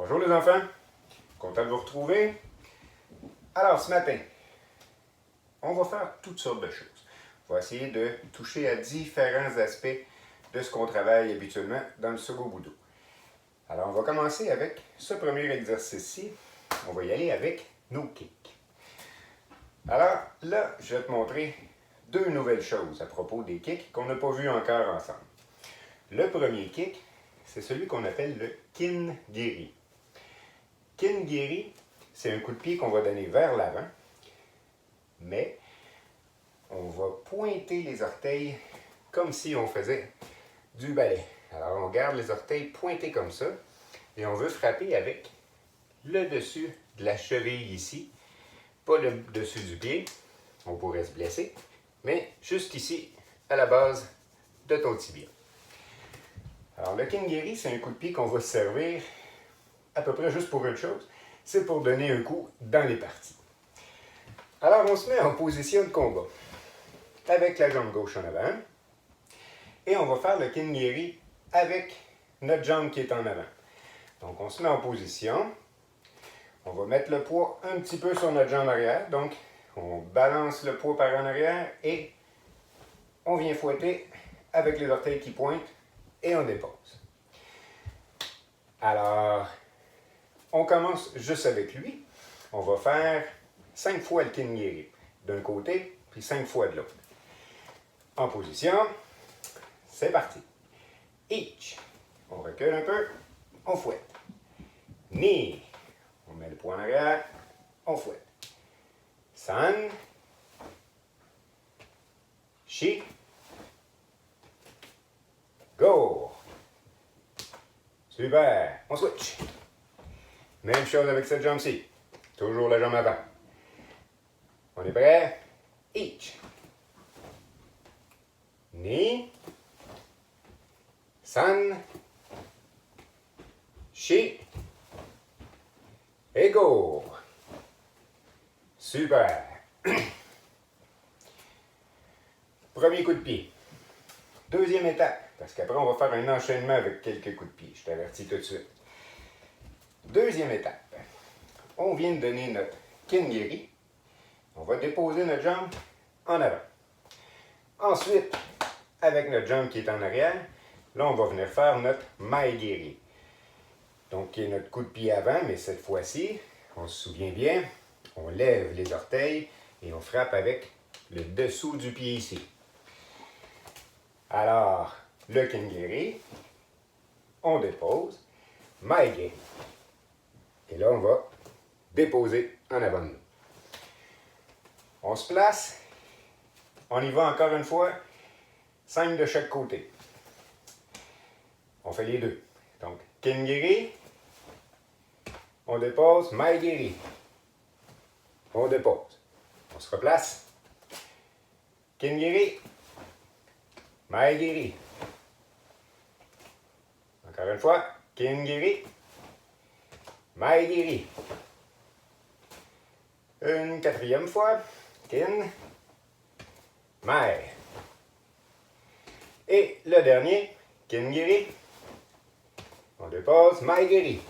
Bonjour les enfants, content de vous retrouver. Alors ce matin, on va faire toutes sortes de choses. On va essayer de toucher à différents aspects de ce qu'on travaille habituellement dans le Sogo Budo. Alors on va commencer avec ce premier exercice-ci. On va y aller avec nos kicks. Alors là, je vais te montrer deux nouvelles choses à propos des kicks qu'on n'a pas vues encore ensemble. Le premier kick, c'est celui qu'on appelle le Kin-Giri. Kin-Giri, c'est un coup de pied qu'on va donner vers l'avant, mais on va pointer les orteils comme si on faisait du ballet. Alors on garde les orteils pointés comme ça et on veut frapper avec le dessus de la cheville ici, pas le dessus du pied, on pourrait se blesser, mais juste ici, à la base de ton tibia. Alors le Kin-Giri, c'est un coup de pied qu'on va se servir à peu près juste pour une chose, c'est pour donner un coup dans les parties. Alors on se met en position de combat, avec la jambe gauche en avant, et on va faire le Kin-Giri avec notre jambe qui est en avant. Donc on se met en position, on va mettre le poids un petit peu sur notre jambe arrière, donc on balance le poids par en arrière et on vient fouetter avec les orteils qui pointent et on dépose. Alors, on commence juste avec lui. On va faire 5 fois le Kin-Giri d'un côté, puis 5 fois de l'autre. En position, c'est parti. Each, on recule un peu, on fouette. Knee, on met le poids en arrière, on fouette. San, Shi, go. Super, on switch. Même chose avec cette jambe-ci. Toujours la jambe avant. On est prêt? Each. Knee. San. Shi. Et go. Super. Premier coup de pied. Deuxième étape, parce qu'après on va faire un enchaînement avec quelques coups de pied. Je t'avertis tout de suite. Deuxième étape, on vient de donner notre Kin-Giri. On va déposer notre jambe en avant. Ensuite, avec notre jambe qui est en arrière, là on va venir faire notre Mae-Giri. Donc qui est notre coup de pied avant, mais cette fois-ci, on se souvient bien, on lève les orteils et on frappe avec le dessous du pied ici. Alors, le Kin-Giri, on dépose, Mae-Giri. Et là, on va déposer en avant de nous. On se place. On y va encore une fois. 5 de chaque côté. On fait les deux. Donc, Kin-Giri. On dépose. Mae-Giri. On dépose. On se replace. Kin-Giri. Mae-Giri. Encore une fois. Kin-Giri. Mae-Giri. Une quatrième fois. Kin. Mae. Et le dernier. Kin-Giri. On dépose. Mae-Giri.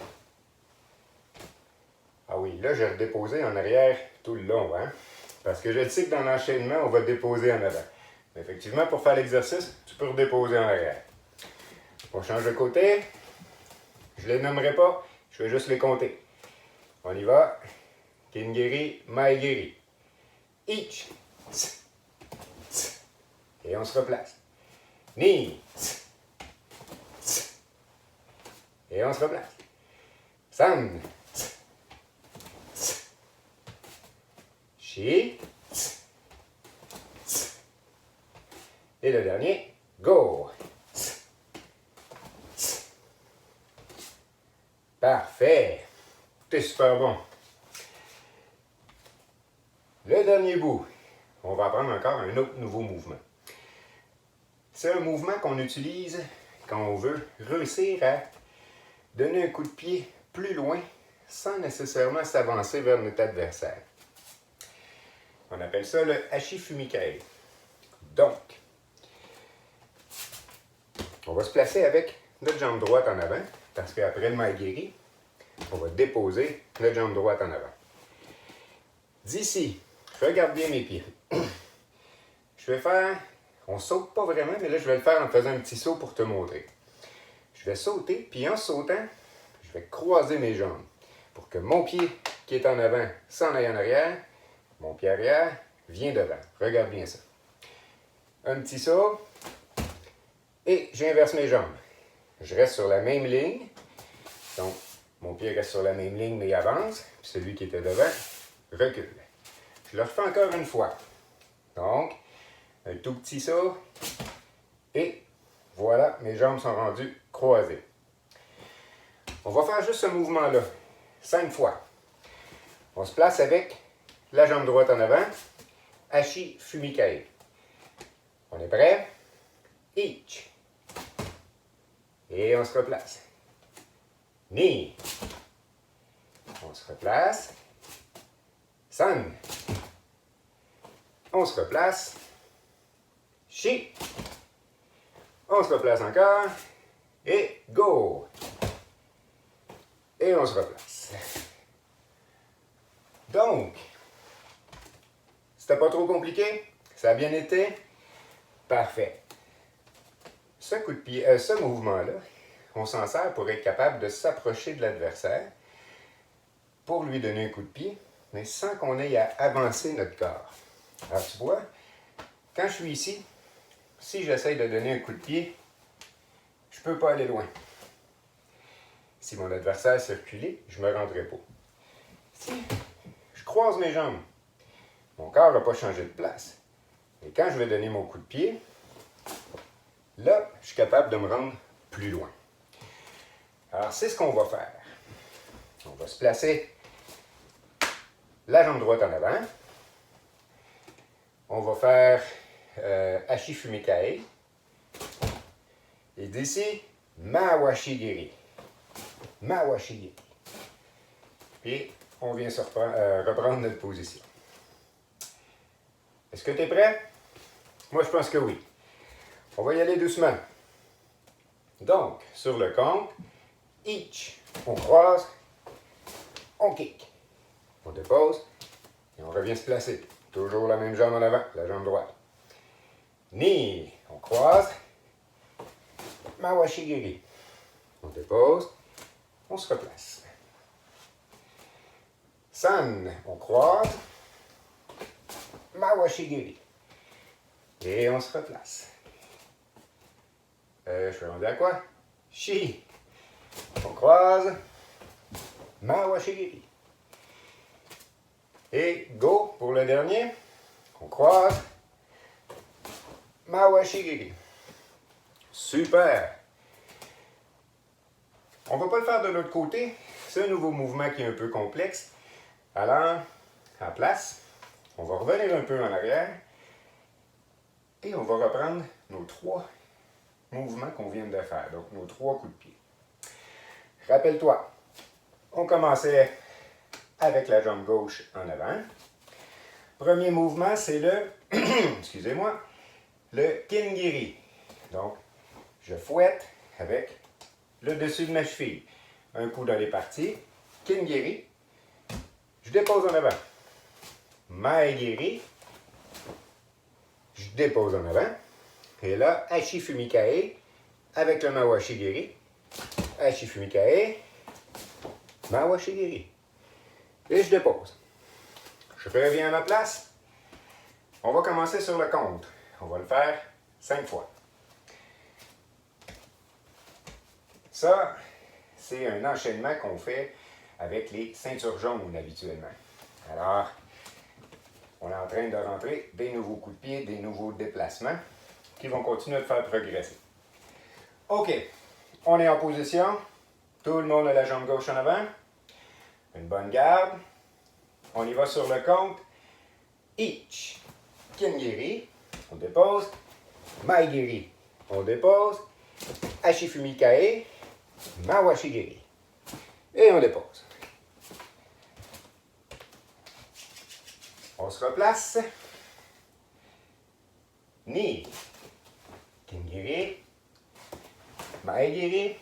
Ah oui, là, je vais redéposer en arrière tout le long, hein? Parce que je sais que dans l'enchaînement, on va déposer en avant. Mais effectivement, pour faire l'exercice, tu peux redéposer en arrière. On change de côté. Je ne les nommerai pas. Je vais juste les compter. On y va. Kin-Giri, Mae-Giri. Each. Tss, tss. Et on se replace. Knee. Tss, tss. Et on se replace. San. Tss, tss. Shi. Tss, tss. Et le dernier. Go. Tss, tss. Parfait. C'est super bon. Le dernier bout, on va apprendre encore un autre nouveau mouvement. C'est un mouvement qu'on utilise quand on veut réussir à donner un coup de pied plus loin sans nécessairement s'avancer vers notre adversaire. On appelle ça le Hachi Fumikei. Donc, on va se placer avec notre jambe droite en avant, parce qu'après le Mae-Giri, on va déposer notre jambe droite en avant. D'ici, regarde bien mes pieds. Je vais faire, on ne saute pas vraiment, mais là je vais le faire en faisant un petit saut pour te montrer. Je vais sauter, puis en sautant, je vais croiser mes jambes pour que mon pied qui est en avant s'en aille en arrière, mon pied arrière vient devant. Regarde bien ça. Un petit saut, et j'inverse mes jambes. Je reste sur la même ligne, donc mon pied reste sur la même ligne, mais il avance, puis celui qui était devant recule. Je le refais encore une fois. Donc, un tout petit saut, et voilà, mes jambes sont rendues croisées. On va faire juste ce mouvement-là, 5 fois. On se place avec la jambe droite en avant, Ashi Fumikae. On est prêt? Ich. Et on se replace. Ni. On se replace. San. On se replace. Shi. On se replace encore. Et go. Et on se replace. Donc, c'était pas trop compliqué? Ça a bien été? Parfait. Ce coup de pied, ce mouvement-là, on s'en sert pour être capable de s'approcher de l'adversaire, pour lui donner un coup de pied, mais sans qu'on ait à avancer notre corps. Alors tu vois, quand je suis ici, si j'essaye de donner un coup de pied, je ne peux pas aller loin. Si mon adversaire s'est reculé, je ne me rendrai pas. Si je croise mes jambes, mon corps n'a pas changé de place. Et quand je vais donner mon coup de pied, là, je suis capable de me rendre plus loin. Alors, c'est ce qu'on va faire. On va se placer la jambe droite en avant. On va faire Ashi Fumikae. Et d'ici, Mawashigiri. Mawashigiri. Et on vient se reprendre notre position. Est-ce que tu es prêt? Moi, je pense que oui. On va y aller doucement. Donc, sur le compte, each, on croise, on kick. On dépose et on revient se placer. Toujours la même jambe en avant, la jambe droite. Ni, on croise, Mawashigiri. On dépose, on se replace. San, on croise, Mawashigiri. Et on se replace. Je vais demander à quoi? Shi. On croise. Mawashigiri. Et go pour le dernier. On croise. Mawashigiri. Super. On ne va pas le faire de l'autre côté. C'est un nouveau mouvement qui est un peu complexe. Alors, en place, on va revenir un peu en arrière. Et on va reprendre nos 3 mouvements qu'on vient de faire. Donc, nos 3 coups de pied. Rappelle-toi, on commençait avec la jambe gauche en avant. Premier mouvement, c'est le, excusez-moi, le Kingiri. Donc, je fouette avec le dessus de ma cheville. Un coup dans les parties. Kingiri. Je dépose en avant. Maegiri. Je dépose en avant. Et là, Ashi Fumikae avec le Mawashigiri. Ashi Fumikae, Mawashigiri. Et je dépose. Je reviens à ma place. On va commencer sur le compte. On va le faire 5 fois. Ça, c'est un enchaînement qu'on fait avec les ceintures jaunes habituellement. Alors, on est en train de rentrer des nouveaux coups de pied, des nouveaux déplacements qui vont continuer de faire progresser. OK, on est en position. Tout le monde a la jambe gauche en avant. Une bonne garde. On y va sur le compte. Ich. Kingiri. On dépose. Maegiri. On dépose. Ashi Fumikae. Mawashigiri. Et on dépose. On se replace. Ni. Kingiri. Maegiri.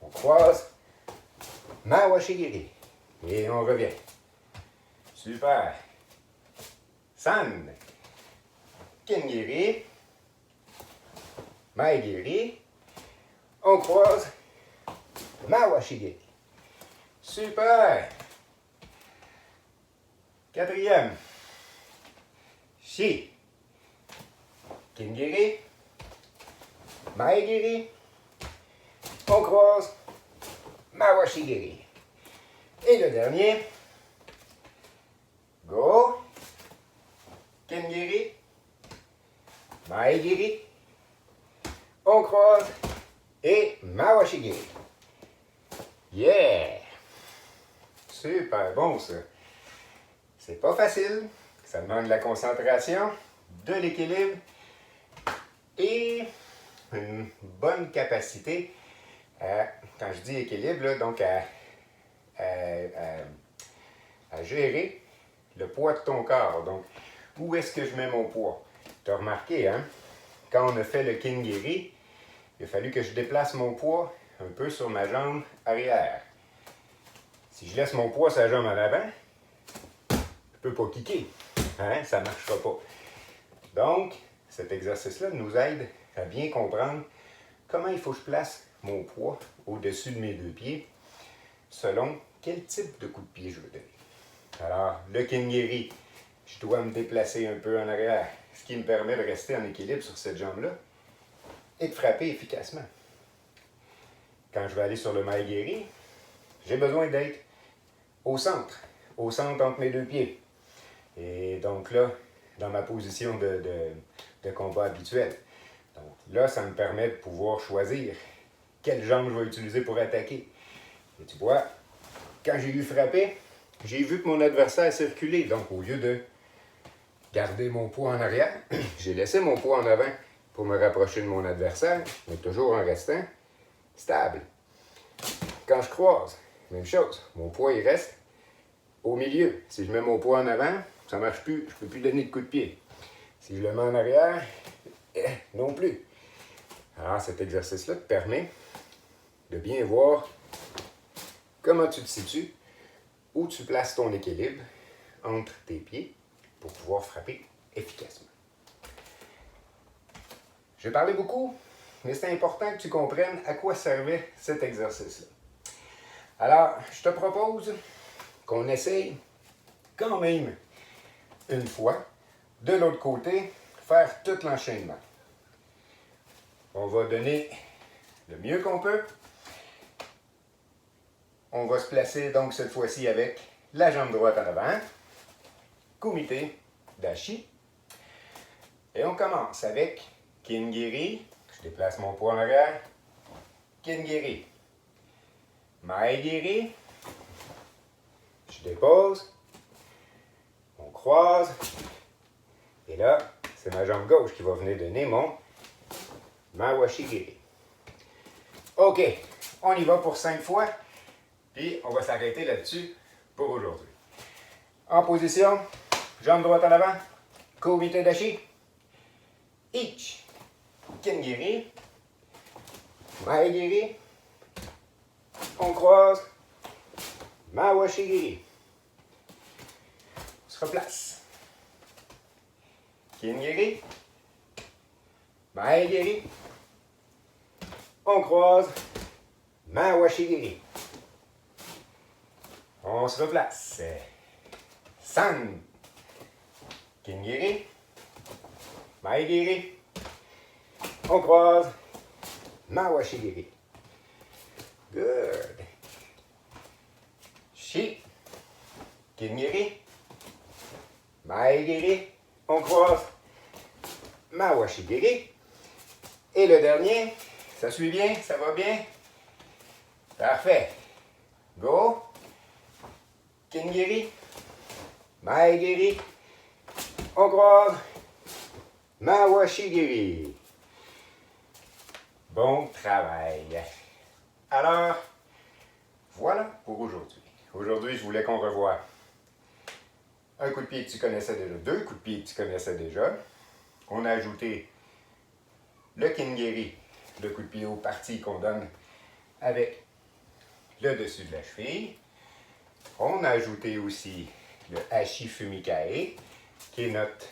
On croise. Mawashigiri. Et on revient. Super. San. Kingiri. Maegiri. On croise. Mawashigiri. Super. Quatrième. Shi. Kingiri. Maegiri. On croise. Mawashigiri. Et le dernier. Go. Kingiri. Maegiri. On croise. Et Mawashigiri. Yeah! Super bon ça. C'est pas facile. Ça demande de la concentration, de l'équilibre et une bonne capacité à, quand je dis équilibre, là, donc à gérer le poids de ton corps. Donc, où est-ce que je mets mon poids? Tu as remarqué, hein? Quand on a fait le Kingiri, il a fallu que je déplace mon poids un peu sur ma jambe arrière. Si je laisse mon poids sur la jambe en avant, je ne peux pas kicker. Hein? Ça ne marchera pas. Donc, cet exercice-là nous aide à bien comprendre comment il faut que je place mon poids au-dessus de mes deux pieds selon quel type de coup de pied je veux donner. Alors, le Kingiri, je dois me déplacer un peu en arrière, ce qui me permet de rester en équilibre sur cette jambe-là et de frapper efficacement. Quand je vais aller sur le Maegiri, j'ai besoin d'être au centre entre mes deux pieds. Et donc là, dans ma position de combat habituelle. Donc là, ça me permet de pouvoir choisir quelle jambe je vais utiliser pour attaquer. Et tu vois, quand j'ai eu frappé, j'ai vu que mon adversaire circulait. Donc au lieu de garder mon poids en arrière, j'ai laissé mon poids en avant pour me rapprocher de mon adversaire, mais toujours en restant stable. Quand je croise, même chose, mon poids il reste au milieu. Si je mets mon poids en avant, ça ne marche plus, je ne peux plus donner de coup de pied. Si je le mets en arrière, non plus. Alors cet exercice-là te permet de bien voir comment tu te situes, où tu places ton équilibre entre tes pieds pour pouvoir frapper efficacement. J'ai parlé beaucoup, mais c'est important que tu comprennes à quoi servait cet exercice-là. Alors, je te propose qu'on essaye quand même une fois, de l'autre côté, faire tout l'enchaînement. On va donner le mieux qu'on peut. On va se placer donc cette fois-ci avec la jambe droite en avant, kumite dashi. Et on commence avec Kingiri. Je déplace mon poids en arrière. Kingiri. Maegiri. Je dépose. On croise. Et là, c'est ma jambe gauche qui va venir donner mon Mawashigiri. OK, on y va pour 5 fois. Puis on va s'arrêter là-dessus pour aujourd'hui. En position, jambe droite en avant, kumite dashi, ichi, Kingiri, Maegiri, on croise, Mawashigiri. On se replace. Kingiri, Maegiri, on croise, Mawashigiri. On se replace. San. Kingiri. Maegiri. On croise. Mawashigiri. Good. Shi. Kingiri. Maegiri. On croise. Mawashigiri. Et le dernier, ça suit bien? Ça va bien? Parfait. Go. Kingiri, Maegiri, on croise, Mawashigiri. Bon travail. Alors, voilà pour aujourd'hui. Aujourd'hui, je voulais qu'on revoie un coup de pied que tu connaissais déjà, deux coups de pied que tu connaissais déjà. On a ajouté le Kingiri, le coup de pied aux parties qu'on donne avec le dessus de la cheville. On a ajouté aussi le Hachi Fumikae, qui est notre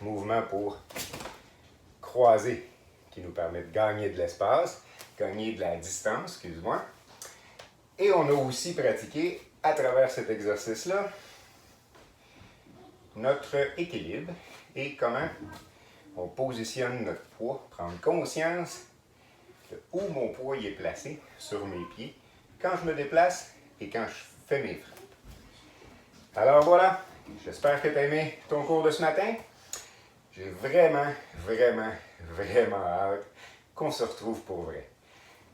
mouvement pour croiser, qui nous permet de gagner de l'espace, gagner de la distance, excuse-moi. Et on a aussi pratiqué, à travers cet exercice-là, notre équilibre et comment on positionne notre poids, prendre conscience de où mon poids y est placé sur mes pieds, quand je me déplace et quand je fais mes frappes. Alors voilà, j'espère que tu as aimé ton cours de ce matin. J'ai vraiment hâte qu'on se retrouve pour vrai.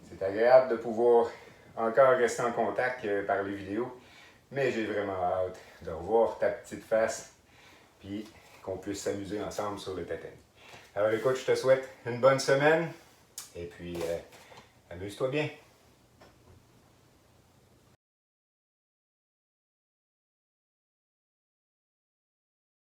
C'est agréable de pouvoir encore rester en contact par les vidéos, mais j'ai vraiment hâte de revoir ta petite face puis qu'on puisse s'amuser ensemble sur le tatami. Alors écoute, je te souhaite une bonne semaine et puis amuse-toi bien.